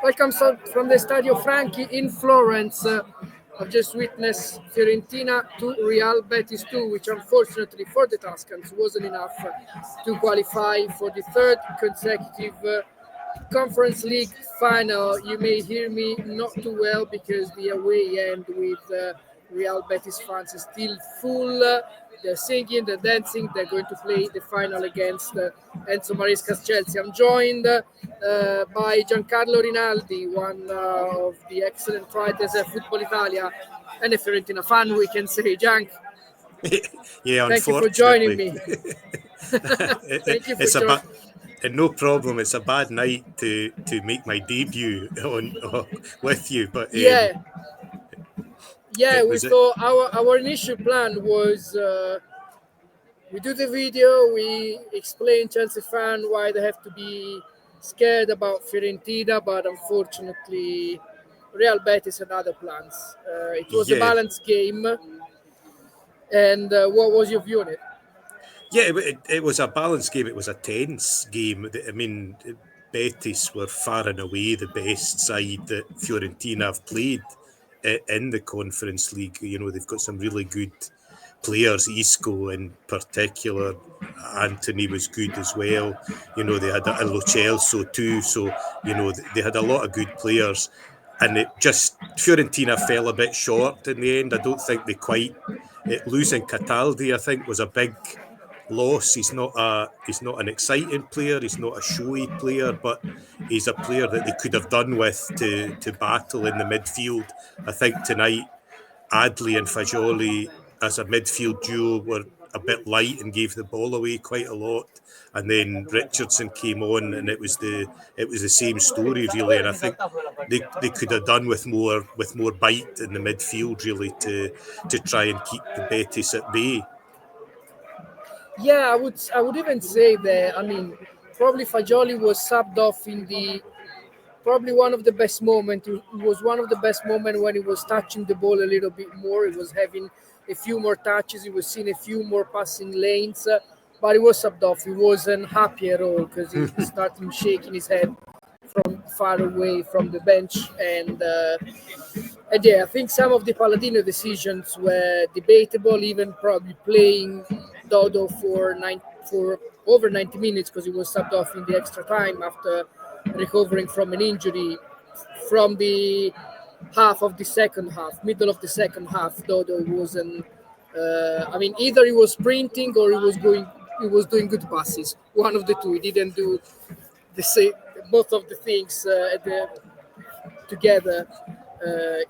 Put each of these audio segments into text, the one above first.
Welcome from the Stadio Franchi in Florence. I've just witnessed Fiorentina 2, Real Betis 2, which unfortunately for the Tuscans wasn't enough to qualify for the third consecutive Conference League final. You may hear me not too well because the away end with Real Betis fans is still full. They're singing, they're dancing, they're going to play the final against Enzo Maresca's Chelsea. I'm joined by Giancarlo Rinaldi, one of the excellent writers at Football Italia and a Fiorentina fan, we can say. Jank, yeah, thank you for joining me. Thank you for joining. No problem. It's a bad night to make my debut with you, but we thought our initial plan was we do the video, we explain Chelsea fan why they have to be scared about Fiorentina, but unfortunately Real Betis had other plans. It was a balanced game, and what was your view on it? Yeah, it was a balanced game. It was a tense game. I mean, Betis were far and away the best side that Fiorentina have played in the Conference League. You know, they've got some really good players, Isco in particular. Antony was good as well. You know, they had Lo Celso too. So, you know, they had a lot of good players. And Fiorentina fell a bit short in the end. I don't think they quite... losing Cataldi, I think, was a big loss. He's not an exciting player. He's not a showy player, but he's a player that they could have done with to battle in the midfield. I think tonight, Adli and Fagioli as a midfield duo were a bit light and gave the ball away quite a lot. And then Richardson came on, and it was the same story really. And I think they could have done with more bite in the midfield really to try and keep the Betis at bay. Yeah, I would even say that. I mean, probably Fagioli was subbed off in the probably one of the best moments. It was one of the best moments when he was touching the ball a little bit more. He was having a few more touches. He was seeing a few more passing lanes, but he was subbed off. He wasn't happy at all because he started shaking his head from far away from the bench. And yeah, I think some of the Palladino decisions were debatable, even probably playing Dodo for over 90 minutes because he was subbed off in the extra time after recovering from an injury from the middle of the second half. Dodo wasn't. Either he was sprinting or he was doing good passes. One of the two. He didn't do both of the things together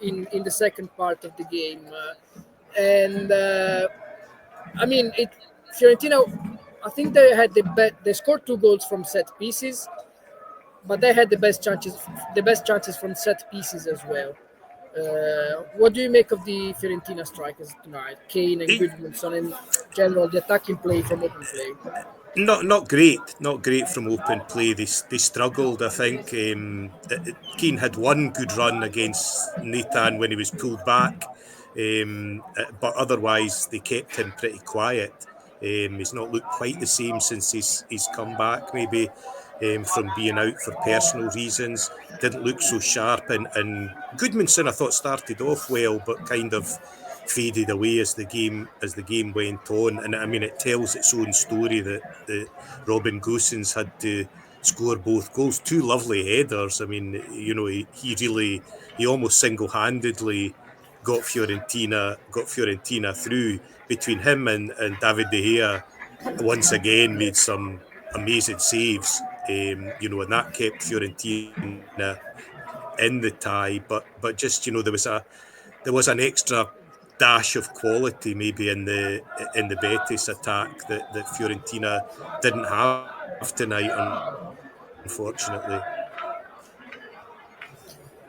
in the second part of the game. Fiorentina, I think they had they scored 2 goals from set pieces, but they had the best chances from set pieces as well. What do you make of the Fiorentina strikers tonight, Kane and Gudmundsson, and general the attacking play from open play? Not great from open play. They struggled. I think Keane had one good run against Nathan when he was pulled back, but otherwise they kept him pretty quiet. He's not looked quite the same since he's come back, maybe from being out for personal reasons. Didn't look so sharp, and Gudmundsson I thought started off well, but kind of faded away as the game went on. And I mean, it tells its own story that Robin Gosens had to score both goals. 2 lovely headers. I mean, you know, he almost single-handedly got Fiorentina through. Between him and David De Gea, once again made some amazing saves. You know, and that kept Fiorentina in the tie. But just, you know, there was an extra dash of quality maybe in the Betis attack that Fiorentina didn't have tonight, unfortunately.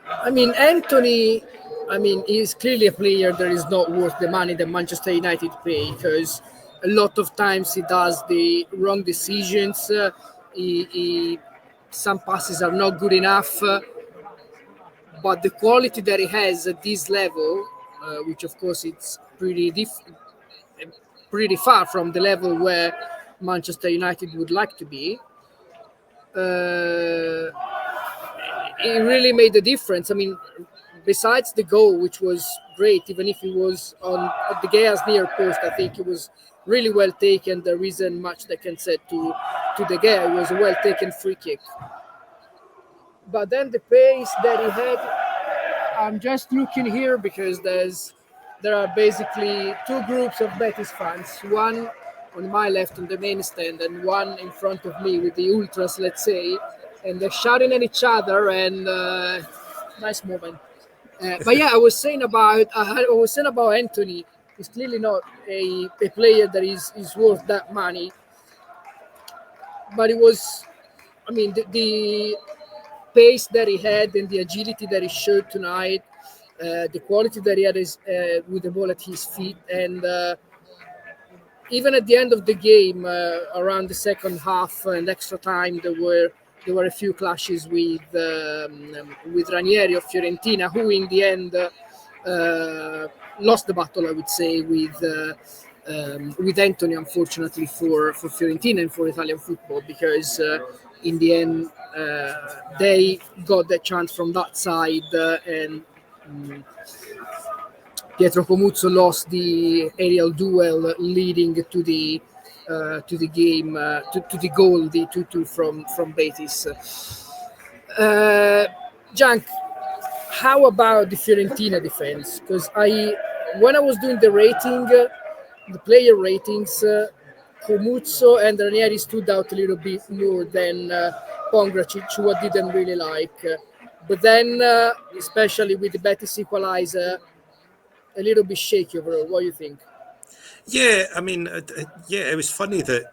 I mean, Antony, he's clearly a player that is not worth the money that Manchester United pay, because a lot of times he does the wrong decisions. Some passes are not good enough, but the quality that he has at this level, which of course it's pretty far from the level where Manchester United would like to be, it really made a difference. I mean, besides the goal, which was great, even if it was on De Gea's near post, I think it was really well taken. There isn't much that can say to De Gea. It was a well taken free kick. But then the pace that he had, I'm just looking here because there are basically two groups of Betis fans. One on my left on the main stand, and one in front of me with the ultras, let's say, and they're shouting at each other. And nice moment. But yeah, I was saying about Antony. He's clearly not a player that is worth that money. But it was, I mean, the pace that he had and the agility that he showed tonight, the quality that he had with the ball at his feet, and even at the end of the game, around the second half and extra time, there were a few clashes with Ranieri of Fiorentina, who in the end lost the battle, I would say, with Antony, unfortunately for Fiorentina and for Italian football, because in the end they got the chance from that side, and Pietro Comuzzo lost the aerial duel leading to the game, to the goal, the 2-2 from Betis. Jank, how about the Fiorentina defense? Because when I was doing the rating, the player ratings, Comuzzo and Ranieri stood out a little bit more than Pongracic, who I didn't really like. But then, especially with the Betis equalizer, a little bit shaky overall. What do you think? Yeah, I mean, it was funny that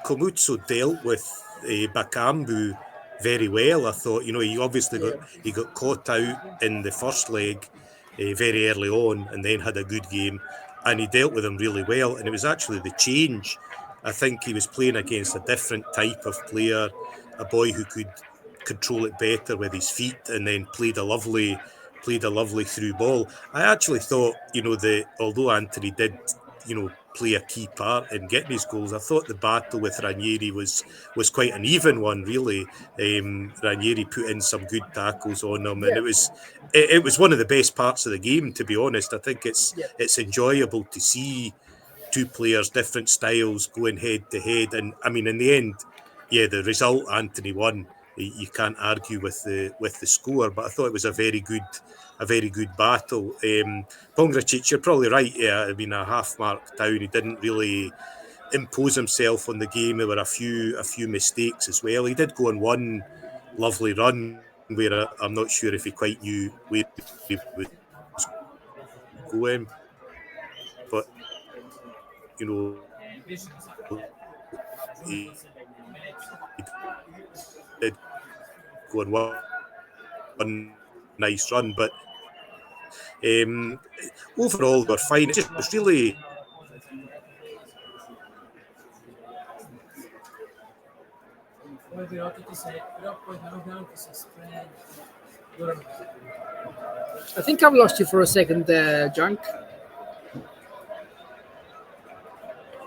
Komutsu dealt with Bakambu very well. I thought, he obviously got caught out in the first leg very early on, and then had a good game, and he dealt with him really well. And it was actually the change. I think he was playing against a different type of player, a boy who could control it better with his feet, and then played a lovely through ball. I actually thought, although Antony did, play a key part in getting his goals, I thought the battle with Ranieri was quite an even one, really. Ranieri put in some good tackles on him, and it was one of the best parts of the game, to be honest. I think it's enjoyable to see two players, different styles, going head to head. And I mean, in the end, the result, Antony won. You can't argue with the score, but I thought it was a very good battle. Pongracic, you're probably right. Yeah, I mean, a half mark down. He didn't really impose himself on the game. There were a few mistakes as well. He did go on one lovely run where I'm not sure if he quite knew where he was going, but he did go on one nice run, but overall we're fine. It's really I think I've lost you for a second there, Junk.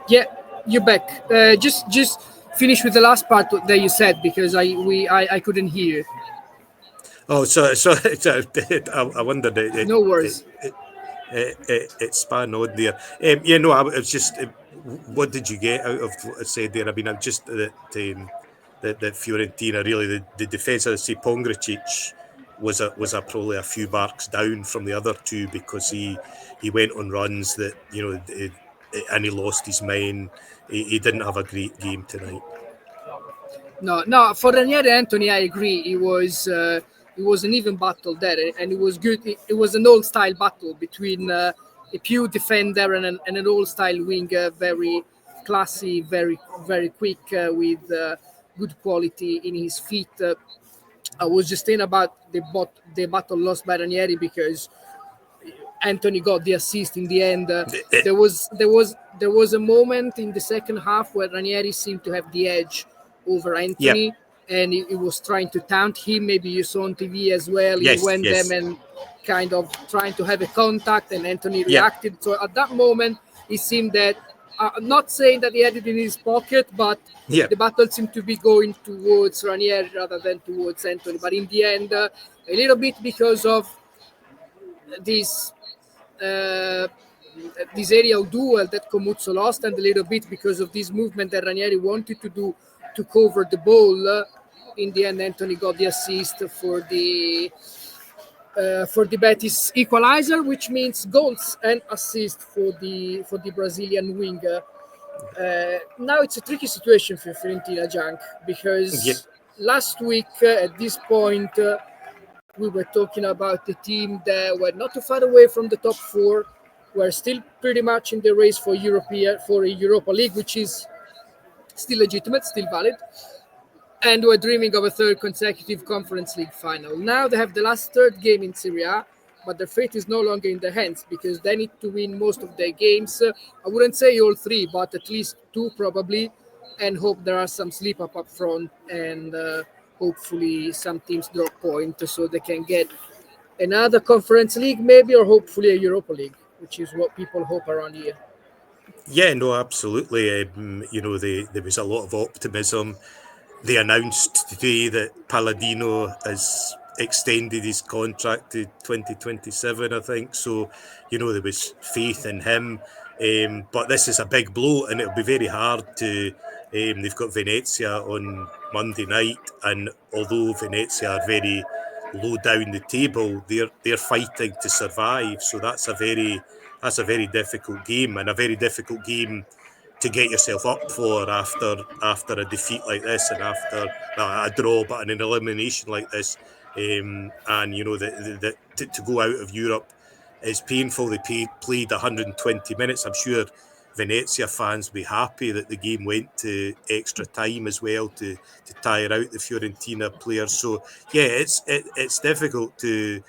Yeah, you're back. Just finish with the last part that you said, because I couldn't hear. Oh, so I wondered. No worries. It span on there. I was just. What did you get out of what I said there? I mean, I'm just that Fiorentina, really, the defence. I'd say Pongracic was probably a few marks down from the other two, because he went on runs that and he lost his mind. He didn't have a great game tonight. No. For Ranieri Antony, I agree. It was an even battle there, and it was good. It was an old style battle between a pure defender and an old style winger, very classy, very very quick, with good quality in his feet. I was just saying about the battle lost by Ranieri, because Antony got the assist in the end. There was a moment in the second half where Ranieri seemed to have the edge over Antony, and he was trying to taunt him. Maybe you saw on TV as well. He went them and kind of trying to have a contact, and Antony reacted. So at that moment, it seemed that I'm not saying that he had it in his pocket, but Yeah, the battle seemed to be going towards Ranieri rather than towards Antony. But in the end, a little bit because of this uh, this aerial duel that Comuzzo lost, and a little bit because of this movement that Ranieri wanted to do to cover the ball. In the end, Antony got the assist for the Betis equalizer, which means goals and assists for the Brazilian winger. Now it's a tricky situation for Fiorentina, Jank, yeah, because last week at this point we were talking about the team that were not too far away from the top four, were still pretty much in the race for a Europa League, which is still legitimate, still valid, and were dreaming of a third consecutive Conference League final. Now they have the last third game in Serie A, but their fate is no longer in their hands because they need to win most of their games. I wouldn't say all three, but at least two probably, and hope there are some slip up front, and hopefully some teams drop point so they can get another Conference League maybe, or hopefully a Europa League, which is what people hope around here. yeah. No, absolutely. There was a lot of optimism. They announced today that Palladino has extended his contract to 2027, I think. So, there was faith in him. But this is a big blow, and it'll be very hard to. They've got Venezia on Monday night, and although Venezia are very low down the table, they're fighting to survive. So that's a very difficult game, and a very difficult game to get yourself up for after a defeat like this, and after a draw, but an elimination like this. And to go out of Europe is painful. They played 120 minutes. I'm sure Venezia fans will be happy that the game went to extra time as well to tire out the Fiorentina players. So yeah, it's difficult to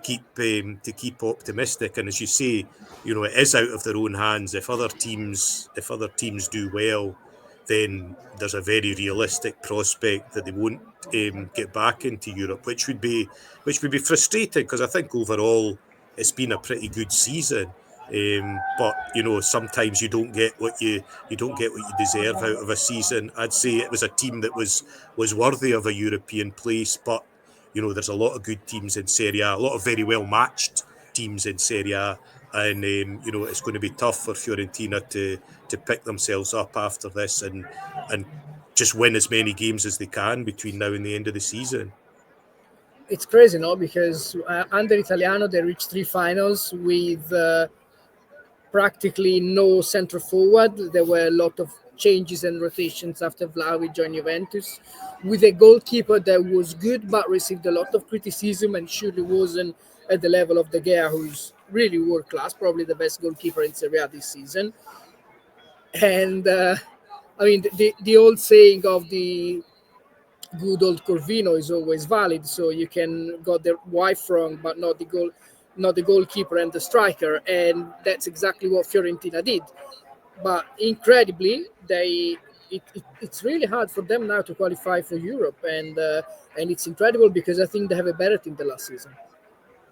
keep optimistic. And as you say, it is out of their own hands. If other teams do well, then there's a very realistic prospect that they won't get back into Europe, which would be frustrating, because I think overall it's been a pretty good season. But sometimes you don't get what you deserve out of a season. I'd say it was a team that was worthy of a European place, but there's a lot of good teams in Serie A, a lot of very well matched teams in Serie A, and it's going to be tough for Fiorentina to pick themselves up after this and just win as many games as they can between now and the end of the season. It's crazy, no? Because under Italiano they reached three finals with practically no centre forward. There were a lot of changes and rotations after Vlahovic joined Juventus, with a goalkeeper that was good but received a lot of criticism and surely wasn't at the level of De Gea, who's really world class, probably the best goalkeeper in Serie A this season. And I mean, the old saying of the good old Corvino is always valid. So you can got the wife wrong, but not the goalkeeper and the striker, and that's exactly what Fiorentina did. But incredibly, it's really hard for them now to qualify for Europe, and it's incredible because I think they have a better team than last season.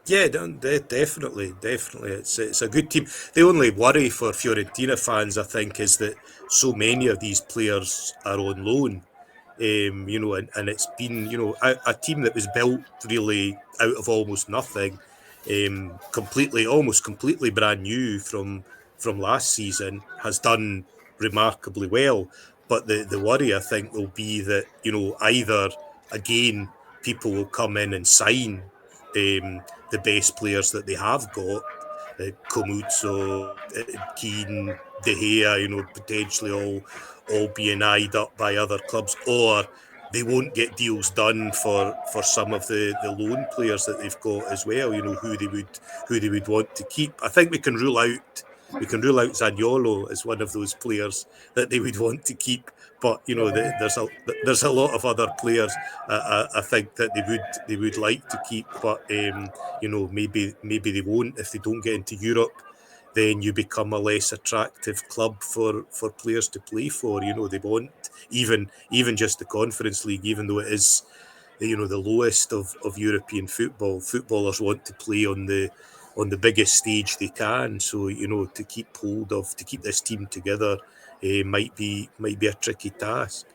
Yeah, definitely, definitely. It's a good team. The only worry for Fiorentina fans, I think, is that so many of these players are on loan. And it's been, a team that was built really out of almost nothing, almost completely brand new from last season, has done remarkably well. But the worry, I think, will be that, either again people will come in and sign the best players that they have got, Comuzzo, Keane, De Gea, potentially all being eyed up by other clubs, or they won't get deals done for some of the loan players that they've got as well. Who they would want to keep. I think we can rule out Zaniolo as one of those players that they would want to keep. But there's a lot of other players I think that they would like to keep, but maybe they won't if they don't get into Europe. Then you become a less attractive club for players to play for. They want even just the Conference League, even though it is the lowest of European football. Footballers want to play on the biggest stage they can. So to keep this team together might be a tricky task.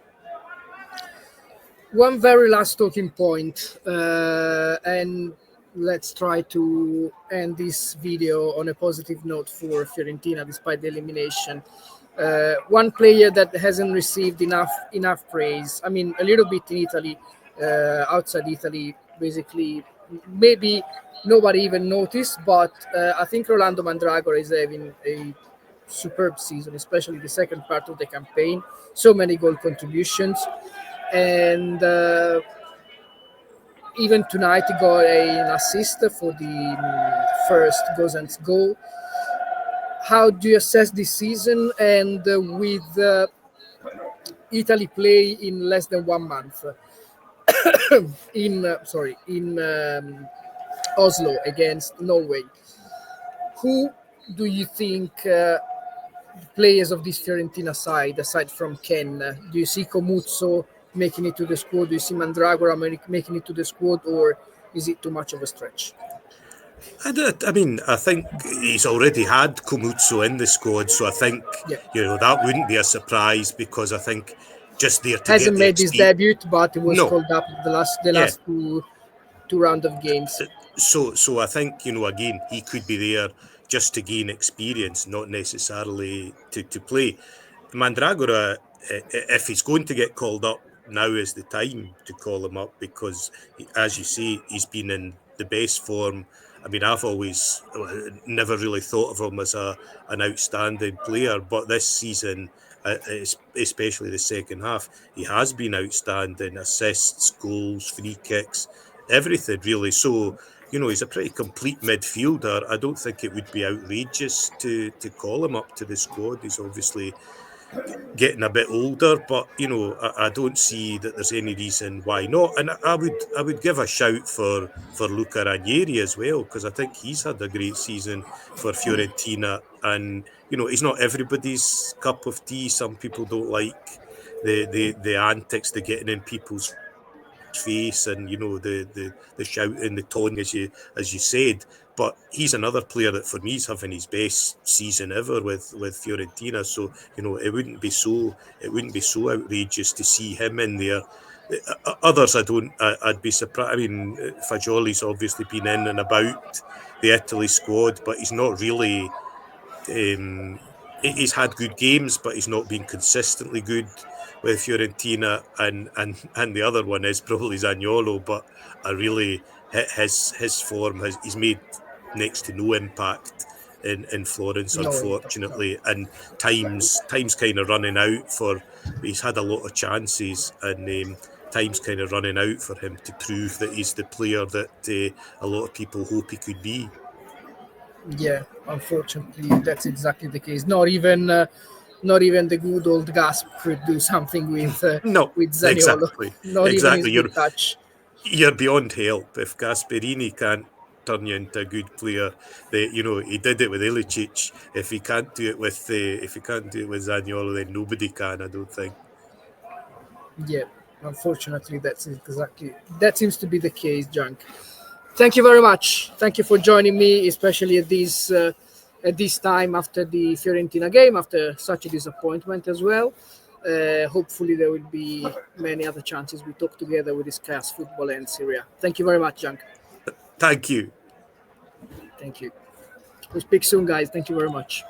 One very last talking point, and let's try to end this video on a positive note for Fiorentina despite the elimination. One player that hasn't received enough praise. I mean, a little bit in Italy, outside Italy, basically, maybe nobody even noticed. But I think Rolando Mandragora is having a superb season, especially the second part of the campaign. So many goal contributions, and even tonight he got an assist for the first Gozan's goal. How do you assess this season, and with Italy play in less than 1 month in Oslo against Norway? Who do you think players of this Fiorentina side, aside from Ken, do you see Comuzzo making it to the squad? Do you see Mandragora making it to the squad, or is it too much of a stretch? I think he's already had Comuzzo in the squad, so I think that wouldn't be a surprise, because I think just there to hasn't get the made his debut, but he was No. called up the last two round of games. So I think again, he could be there just to gain experience, not necessarily to play. Mandragora, if he's going to get called up, now is the time to call him up, because as you say, he's been in the best form. I mean, I've always never really thought of him as an outstanding player, but this season, especially the second half, he has been outstanding. Assists, goals, free kicks, everything really. So he's a pretty complete midfielder. I don't think it would be outrageous to call him up to the squad. He's obviously getting a bit older, but I don't see that there's any reason why not. And I would give a shout for Luca Ranieri as well, because I think he's had a great season for Fiorentina, and he's not everybody's cup of tea. Some people don't like the antics, the getting in people's face, and the shouting, the taunting, as you said. But he's another player that for me is having his best season ever with Fiorentina. So it wouldn't be so outrageous to see him in there. Others, I'd be surprised. I mean, Fagioli's obviously been in and about the Italy squad, but he's not really. He's had good games, but he's not been consistently good with Fiorentina. And the other one is probably Zaniolo, but his form he's made next to no impact in Florence, unfortunately. And time's kind of running out for. He's had a lot of chances, and time's kind of running out for him to prove that he's the player that a lot of people hope he could be. Yeah, unfortunately, that's exactly the case. Not even the good old Gasp could do something with Zaniolo. Exactly. Not exactly. even his good touch. You're beyond help. If Gasperini can't turn you into a good player, he did it with Ilicic. If he can't do it with Zaniolo, then nobody can, I don't think. Yeah, unfortunately, that seems to be the case, Junk. Thank you very much. Thank you for joining me, especially at this time after the Fiorentina game, after such a disappointment as well. Hopefully, there will be many other chances we talk together, we discuss football and Syria. Thank you very much, Junk. Thank you. Thank you. We'll speak soon, guys. Thank you very much.